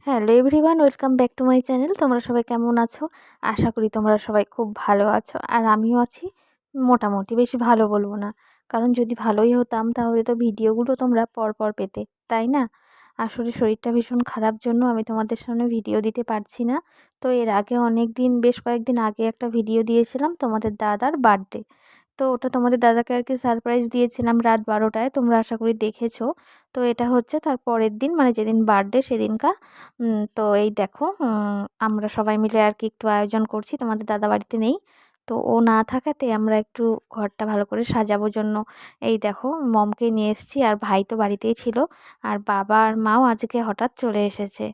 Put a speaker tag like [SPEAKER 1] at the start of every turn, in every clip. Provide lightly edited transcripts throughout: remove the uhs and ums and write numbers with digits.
[SPEAKER 1] Hello everyone, welcome back to my channel. তোমরা সবাই কেমন আছো? আশা করি তোমরা সবাই খুব ভালো আছো, আর আমিও আছি মোটামুটি। বেশি ভালো বলবো না, কারণ যদি ভালোই হতাম তাহলে তো ভিডিওগুলো তোমরা পরপর পেতে, তাই না? আসলে শরীরটা ভীষণ খারাপ জন্য আমি তোমাদের সামনে ভিডিও দিতে পারছি না। তো এর আগে বেশ কয়েকদিন আগে একটা ভিডিও দিয়েছিলাম তোমাদের দাদার বার্থডে। তো ওটা তোমাদের দাদাকে আর কি সারপ্রাইজ দিয়েছিলাম রাত 12টায়, তোমরা আশা করি দেখেছো। তো এটা হচ্ছে তার পরের দিন, মানে যেদিন বার্থডে সেদিনকা। তো এই দেখো, আমরা সবাই মিলে আর কি একটু আয়োজন করছি। তোমাদের দাদা বাড়িতে নেই, তো ও না থাকাতে আমরা একটু ঘরটা ভালো করে সাজাবো জন্য এই দেখো মমকে নিয়ে এসেছি, আর ভাই তো বাড়িতেই ছিল। আর বাবা আর মাও আজকে হঠাৎ চলে এসেছে।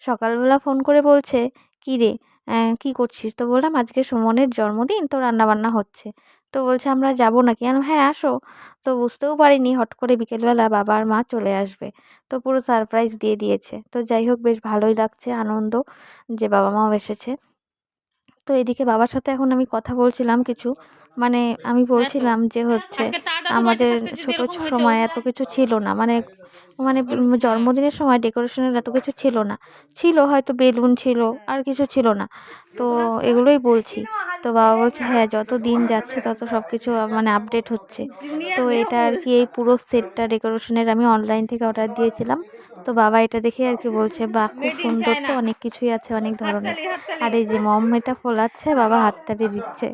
[SPEAKER 1] সকালবেলা ফোন করে বলছে, কী রে, কী করছিস? তো বললাম আজকে সুমনের জন্মদিন, তো রান্নাবান্না হচ্ছে। তো বলছে আমরা যাবো নাকি? আমি হ্যাঁ আসো। তো বুঝতেও পারিনি হট করে বিকেলবেলা বাবা আর মা চলে আসবে। তো পুরো সারপ্রাইজ দিয়ে দিয়েছে। তো যাই হোক, বেশ ভালোই লাগছে, আনন্দ যে বাবা মাও এসেছে। তো এদিকে বাবার সাথে এখন আমি কথা বলছিলাম কিছু, মানে আমি বলছিলাম যে হচ্ছে আমাদের ছোট সময় এত কিছু ছিল না, মানে মানে জন্মদিনের সময় ডেকোরেশনের এত কিছু ছিল না। ছিল হয়তো বেলুন ছিল, আর কিছু ছিল না। তো এগুলোই বলছি। তো বাবা বলছে হ্যাঁ, যত দিন যাচ্ছে তত সব কিছু মানে আপডেট হচ্ছে। তো এটা আর কি, এই পুরো সেটটা ডেকোরেশনের আমি অনলাইন থেকে অর্ডার দিয়েছিলাম। তো বাবা এটা দেখে আর কি বলছে, বাহ খুব সুন্দর, তো অনেক কিছুই আছে, অনেক ধরনের। আর এই যে মম এটা ফোলাচ্ছে, বাবা হাততালি দিচ্ছে।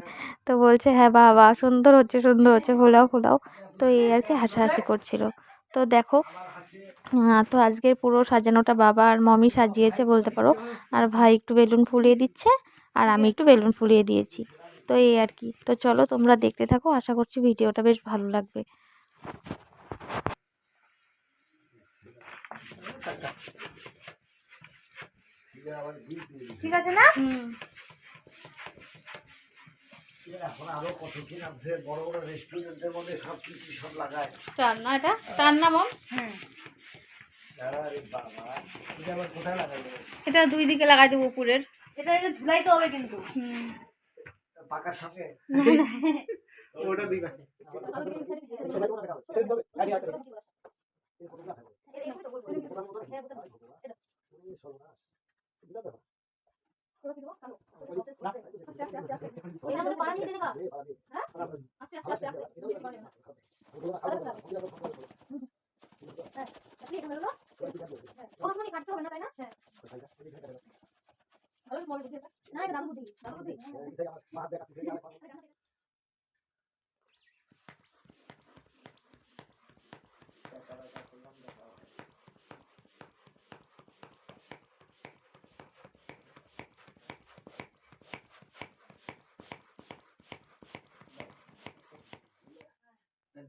[SPEAKER 1] তো বলছে হ্যাঁ বাবা সুন্দর হচ্ছে, সুন্দর হচ্ছে, ফোলাও ফোলাও। তো এই আর কি হাসাহাসি করছিল। তো দেখো, তো আজকের পুরো সাজানোটা বাবা আর মমই সাজিয়েছে বলতে পারো। আর ভাই একটু বেলুন ফুলিয়ে দিচ্ছে, আর আমি একটু বেলুন ফুলিয়ে দিয়েছি। তো এই আর কি। তো চলো তোমরা দেখতে থাকো, আশা করছি ভিডিওটা বেশ ভালো লাগবে।
[SPEAKER 2] ঠিক আছে না?
[SPEAKER 3] এখন আরো কতদিন আছে, বড় বড় রেস্টুরেন্টের মধ্যে সব কিছু সব লাগায়।
[SPEAKER 1] টান্না, এটা টান্না মম।
[SPEAKER 3] আরে বাবা, এটা আবার কোথায় লাগাবে?
[SPEAKER 1] এটা দুই দিকে লাগাই দেবো উপরের।
[SPEAKER 2] এটা ঝুলাইতে হবে কিন্তু।
[SPEAKER 3] পাকার সাথে
[SPEAKER 2] ওটা দুই পাশে।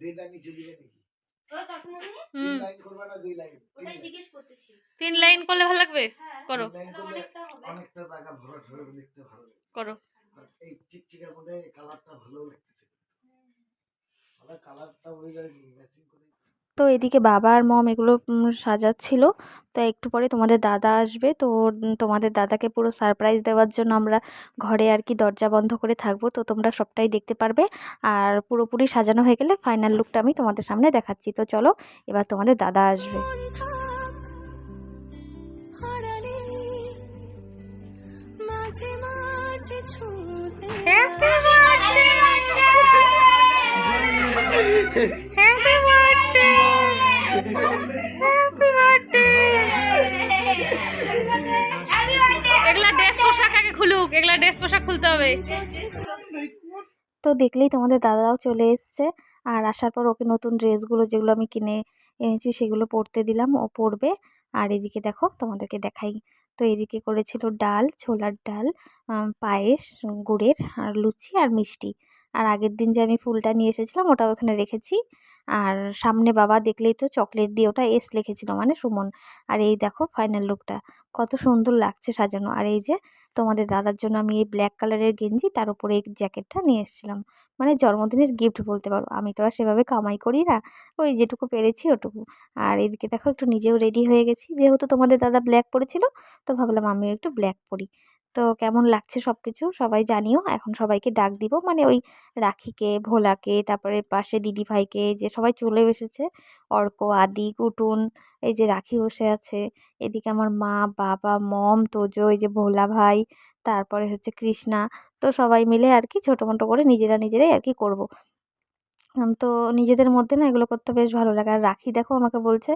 [SPEAKER 3] দুই লাইন নিচে দিবে নাকি?
[SPEAKER 1] হুম,
[SPEAKER 3] 3 লাইন করবে না 2 লাইন?
[SPEAKER 1] তিন লাইন করলে ভালো লাগবে। করো
[SPEAKER 3] 3 লাইন করলে অনেকটা জায়গা ভরাট হবে, দেখতে ভালো লাগবে।
[SPEAKER 1] করো।
[SPEAKER 3] আর এই চিকচিকের মধ্যে কালারটা ভালো লাগতেছে। কালারটা ওই ম্যাচিং করে।
[SPEAKER 1] তো এদিকে বাবা আর মম এগুলো সাজাচ্ছিল। তো একটু পরে তোমাদের দাদা আসবে। তো তোমাদের দাদাকে পুরো সারপ্রাইজ দেওয়ার জন্য আমরা ঘরে আর কি দরজা বন্ধ করে থাকবো। তো তোমরা সবটাই দেখতে পারবে। আর পুরোপুরি সাজানো হয়ে গেলে ফাইনাল লুকটা আমি তোমাদের সামনে দেখাচ্ছি। তো চলো, এবার তোমাদের দাদা আসবে। Happy birthday, happy birthday, happy birthday. এগুলা ড্রেস পোশাক আগে খুলুক, এগুলা ড্রেস পোশাক খুলতে হবে। তো দেখলেই তোমাদের দাদাও চলে এসছে। আর আসার পর ওকে নতুন ড্রেসগুলো যেগুলো আমি কিনে এনেছি সেগুলো পরতে দিলাম, ও পরবে। আর এদিকে দেখো তোমাদেরকে দেখাই। তো এদিকে করেছিল ডাল, ছোলার ডাল, পায়েস, গুড়ের, আর লুচি আর মিষ্টি। আর আগের দিন যে আমি ফুলটা নিয়ে এসেছিলাম ওটা ওখানে রেখেছি। আর সামনে বাবা দেখলেই তো চকলেট দিয়ে ওটা এস লিখেছিল, মানে সুমন। আর এই দেখো ফাইনাল লুকটা কত সুন্দর লাগছে সাজানো। আর এই যে তোমাদের দাদার জন্য আমি এই ব্ল্যাক কালারের গেঞ্জি, তার উপরে এই জ্যাকেটটা নিয়ে এসেছিলাম, মানে জন্মদিনের গিফট বলতে পারো। আমি তো আর সেভাবে কামাই করি না, ওই যেটুকু পেরেছি ওটুকু। আর এদিকে দেখো একটু নিজেও রেডি হয়ে গেছি, যেহেতু তোমাদের দাদা ব্ল্যাক পরেছিল, তো ভাবলাম আমিও একটু ব্ল্যাক পরি। তো কেমন লাগছে সব কিছু সবাই জানিও। এখন সবাইকে ডাক দিব, মানে ওই রাখিকে, ভোলাকে, তারপরে পাশে দিদিভাইকে, যে সবাই চলে এসেছে, অর্ক, আদি, কুটুন, এই যে রাখি বসে আছে, এদিকে আমার মা, বাবা, মম, তোজো, এই যে ভোলা ভাই, তারপরে হচ্ছে কৃষ্ণা। তো সবাই মিলে আর কি ছোটো মোটো করে নিজেরাই আর কি করব। তো নিজেদের মধ্যে না এগুলো করতে বেশ ভালো লাগে। আর রাখি দেখো আমাকে বলছে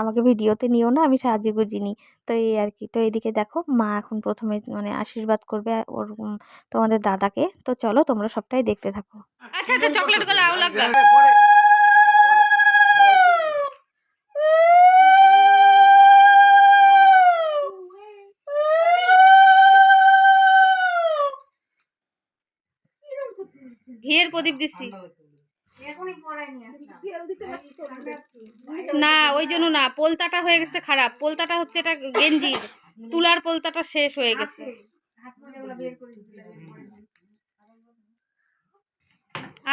[SPEAKER 1] আমাকে ভিডিওতে নিও না, আমি সাজিগুজি নিই। তো এই আর কি। তো এদিকে দেখো মা এখন প্রথমে মানে আশীর্বাদ করবে ওর তোমাদের দাদাকে। তো চলো তোমরা সবটাই দেখতে থাকো। আচ্ছা আচ্ছা, চকলেট গুলো আও লাগবে।
[SPEAKER 3] পরে
[SPEAKER 1] ঘিয়ের প্রদীপ দিচ্ছি না, ওই জন্য না, পোলতাটা হয়ে গেছে খারাপ। পোলতাটা হচ্ছে এটা গেঞ্জির, তুলার পোলতাটা শেষ হয়ে গেছে।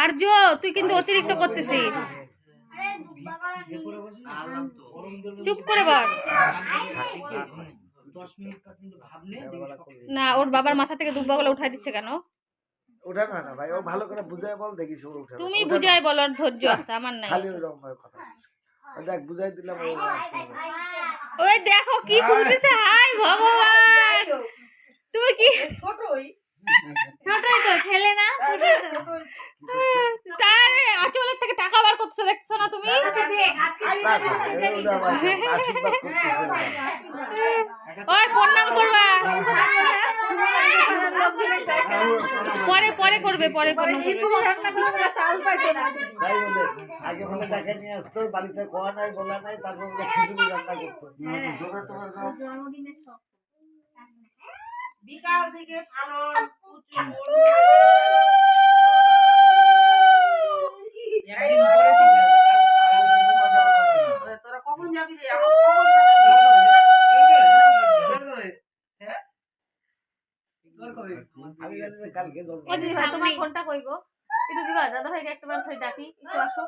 [SPEAKER 1] আর্য তুই কিন্তু অতিরিক্ত করতেছিস, চুপ করে বস। না, ওর বাবার মাথা থেকে দুব্বাগুলো উঠাই দিচ্ছে কেন?
[SPEAKER 3] ওঠা না ভাই, ও ভালো করে বুঝায় বল, দেখিস ও উঠে।
[SPEAKER 1] তুমি বুঝাই বলো, আর ধৈর্য আছে আমার নাই।
[SPEAKER 3] খালি ওইরকম ভাবে কথা দেখ, বুঝাই দিলাম।
[SPEAKER 1] ওই দেখো কি বলতেছে, হাই ভগবান, তুমি কি ছোটই তো ছেলে না, তার আঁচলের থেকে টাকা বার করতেছে, দেখছো না তুমি? ওই প্রণাম করবা, পরে পরে করবে, পরে প্রণাম করবে।
[SPEAKER 3] আগে বলে দেখে নিয়ে আসতো, বাড়িতে খাওয়া নাই, বলা নাই, তারপর বলে খিচুড়ি রান্না করতো।
[SPEAKER 2] বিকাল থেকে পালন তোরা কখন যাবি রে?
[SPEAKER 3] আমি জানি যে কালকে
[SPEAKER 1] তোমার ফোনটা কই গো? একটু দিবা দাদা ভাইকে একবার ধরে ডাকি, একটু আসো।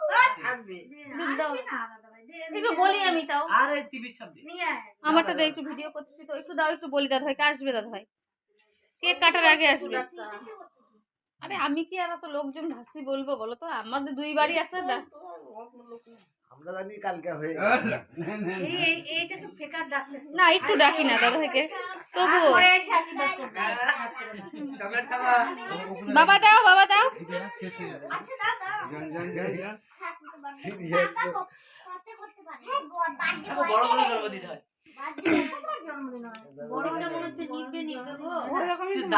[SPEAKER 1] একটু বলি আমি, তাও আমারটা দিয়ে একটু ভিডিও করতেছি, তো একটু দাও, একটু বলি দাদা ভাইকে আসবে, দাদা ভাই কেক কাটার আগে আসবে। আরে আমি কি আর তো লোকজন ভাসি বলবো বলো তো, আমাদের দুই বাড়ি আছে না।
[SPEAKER 3] আমরা জানি কালকে হয়ে
[SPEAKER 1] না একটু ডাকি না দাদা ভাইকে তবুও। বাবা দাও, বাবা দাও।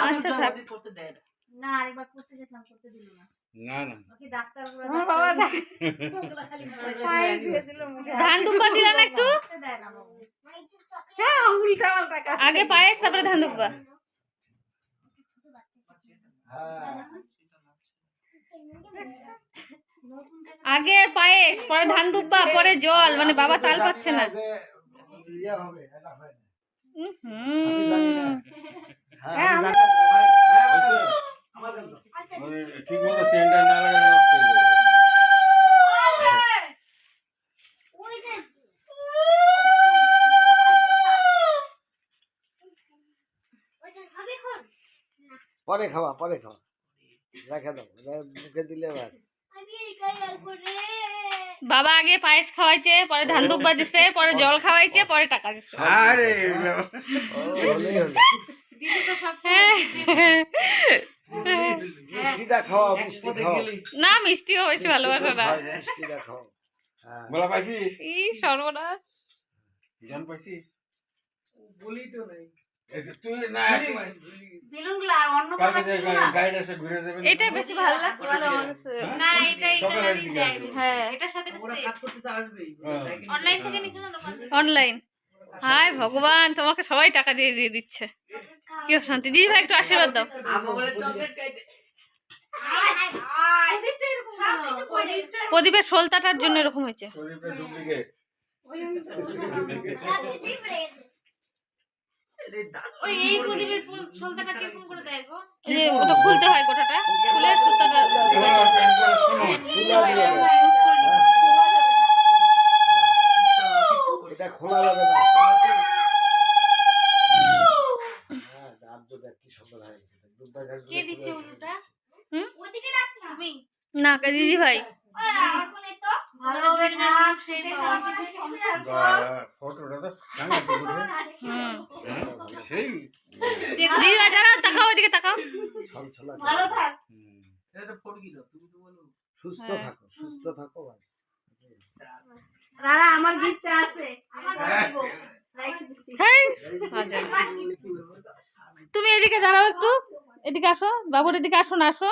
[SPEAKER 1] আচ্ছা থাক।
[SPEAKER 2] না আরেকবার করতে গেছিলাম, করতে দিল না।
[SPEAKER 4] না না
[SPEAKER 2] ওকে ডাক্তার
[SPEAKER 1] ধান দুব্বা দিলা না একটু?
[SPEAKER 2] দেয় না বাবু।
[SPEAKER 1] হ্যাঁ উল্টা পাল্টা, আগে পায়েস তারপরে ধান দুব্বা। আগে পায়েস, পরে ধান দুব্বা, পরে জল, মানে বাবা তাল পাচ্ছে না।
[SPEAKER 4] ঠিক মতো সেন্টার না লাগালে নষ্ট হয়ে যাবে।
[SPEAKER 3] পরে খাওয়া, পরে খাওয়া, রেখে দাও, মুখে দিলে ব্যাস।
[SPEAKER 1] বাবা আগে পায়েস খাওয়াইছে, পরে ধান দুব্বা দিছে, পরে জল খাওয়াইছে, পরে টাকা দিছে।
[SPEAKER 4] আরে
[SPEAKER 3] হলেই হলো। মিষ্টিটা খাওয়া, মিষ্টি খাওয়া।
[SPEAKER 1] না মিষ্টিও বেশি ভালোবাসে না।
[SPEAKER 3] মিষ্টিটা খাওয়া।
[SPEAKER 4] বলা পাইছি,
[SPEAKER 1] ই সর্বনাশ।
[SPEAKER 4] জান পাইছি,
[SPEAKER 2] বলি তো নাই।
[SPEAKER 4] তুই না
[SPEAKER 2] বেলুনগুলো আর অন্য
[SPEAKER 4] কালকে যে গাইড এসে ঘুরে যাবেন,
[SPEAKER 1] এটা বেশি ভালো লাগছিল।
[SPEAKER 2] না এটা
[SPEAKER 4] সকালের দিকে আসবে।
[SPEAKER 1] হ্যাঁ
[SPEAKER 2] এটার সাথে
[SPEAKER 5] ওরা কাজ করতে তো আসবেই।
[SPEAKER 2] অনলাইন থেকে নিছো না দোকান থেকে?
[SPEAKER 1] অনলাইন। হায় ভগবান, তোমাকে সবাই টাকা দিয়ে দিয়ে দিচ্ছে, কি শান্তি। দিদি ভাই একটু আশীর্বাদ দাও।
[SPEAKER 5] আমাদের চকলেট খাইতে
[SPEAKER 1] প্রদীপের সলতাটার জন্য এরকম হয়েছে।
[SPEAKER 4] প্রদীপের ডুপ্লিকেট।
[SPEAKER 2] ওই এই প্রদীপের সলতাটা কিরকম করে দেয় গো?
[SPEAKER 1] এই যে ওটা খুলতে হয়, গোটাটা খুলে সুতাটা।
[SPEAKER 3] এটা খোলা যাবে না। সাহায্য দেখ কি সুন্দর হয়ে গেছে দেখ দুধটা গাছ
[SPEAKER 2] কে দিচ্ছে উলুটা?
[SPEAKER 6] ওদিকে রাখ না
[SPEAKER 2] তুমি
[SPEAKER 1] না দিদি ভাই
[SPEAKER 6] ওই আমার কোলে তো
[SPEAKER 2] ভালো করে থাক সেই
[SPEAKER 4] ফটোটা তো রাঙা তো বুঝে সেই
[SPEAKER 1] দিদি ভাই দাঁড়াও, তাকাও ওইদিকে তাকাও।
[SPEAKER 3] ছলছলা
[SPEAKER 6] ভালো থাক
[SPEAKER 5] এটা ফটো কি দাও তুমি তো বলো
[SPEAKER 3] সুস্থ থাকো বাস
[SPEAKER 6] রারা আমার গিফট আছে আমার দিব রাইখে দিছি
[SPEAKER 1] হ্যাঁ আচ্ছা তুমি এদিকে দাঁড়াও একটু, এদিকে আসো বাবুর, এদিকে আসো না, আসো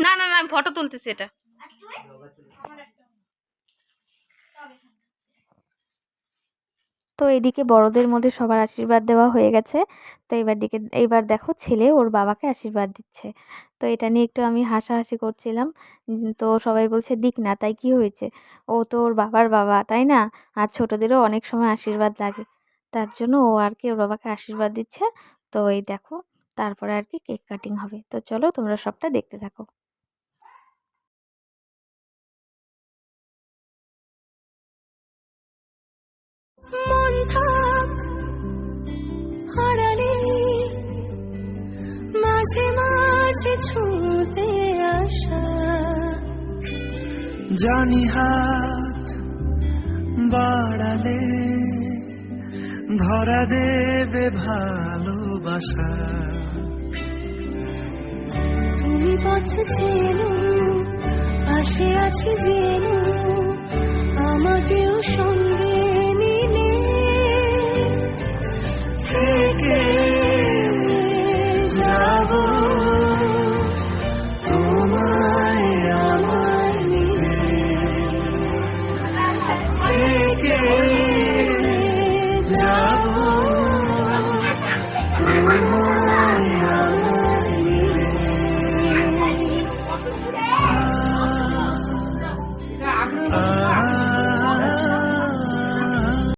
[SPEAKER 1] না না না আমি ফটো তুলতেছি এটা। তো এদিকে বড়দের মধ্যে সবার আশীর্বাদ দেওয়া হয়ে গেছে। তো এইবার দেখো ছেলে ওর বাবাকে আশীর্বাদ দিচ্ছে। তো এটা নিয়ে একটু আমি হাসাহাসি করছিলাম। তো সবাই বলছে দিক না, তাই কি হয়েছে, ও তো ওর বাবার বাবা তাই না, আর ছোটদেরও অনেক সময় আশীর্বাদ লাগে, তার জন্য ও আর কি ওর বাবাকে আশীর্বাদ দিচ্ছে। তো এই দেখো তারপরে আর কি কেক কাটিং হবে। তো চলো তোমরা সবটা দেখতে থাকো।
[SPEAKER 7] মন থাক হারালে মাঝে মাঝে ছুঁতে আসা,
[SPEAKER 8] জানি হাত বাড়ালে ধরা দেবে ভালোবাসা।
[SPEAKER 7] তুমি পথ চেনো পাশে আছি জেনো আমাকেও সঙ্গে